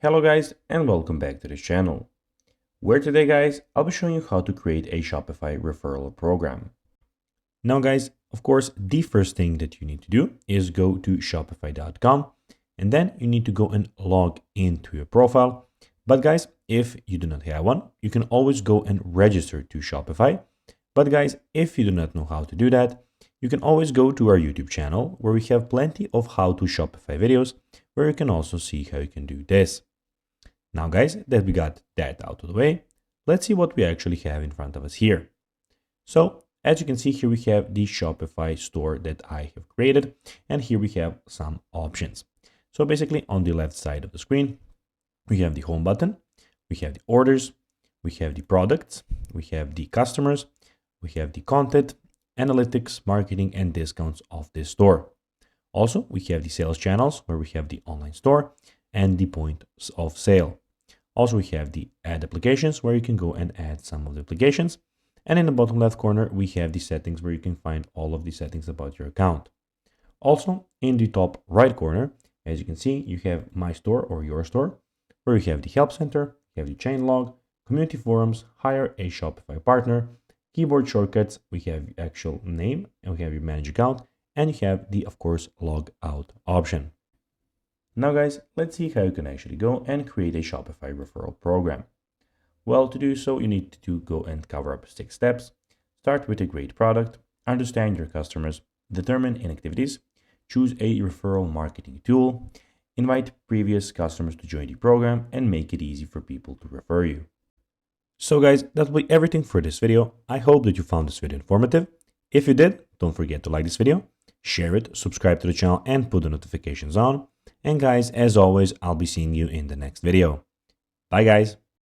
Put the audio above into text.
Hello guys and welcome back to this channel, where today guys I'll be showing you how to create a Shopify referral program. Now guys, of course the first thing that you need to do is go to shopify.com and then you need to go and log into your profile. But guys, if you do not have one, you can always go and register to Shopify. But guys, if you do not know how to do that, you can always go to our YouTube channel where we have plenty of how to Shopify videos where you can also see how you can do this. Now guys, that we got that out of the way, let's see what we actually have in front of us here. So as you can see here, we have the Shopify store that I have created, and here we have some options. So basically on the left side of the screen, we have the home button, we have the orders, we have the products, we have the customers, we have the content, analytics, marketing, and discounts of this store. Also, we have the sales channels where we have the online store and the points of sale. Also, we have the add applications where you can go and add some of the applications. And in the bottom left corner, we have the settings where you can find all of the settings about your account. Also, in the top right corner, as you can see, you have my store or your store, where you have the help center, you have the chain log, community forums, hire a Shopify partner, keyboard shortcuts, we have the actual name, and we have your manage account, and you have the, of course, log out option. Now guys, let's see how you can actually go and create a Shopify referral program. Well, to do so, you need to go and cover up 6 steps. Start with a great product, understand your customers, determine inactivities, choose a referral marketing tool, invite previous customers to join the program, and make it easy for people to refer you. So guys, that will be everything for this video. I hope that you found this video informative. If you did, don't forget to like this video, share it, subscribe to the channel, and put the notifications on. And guys, as always, I'll be seeing you in the next video. Bye guys.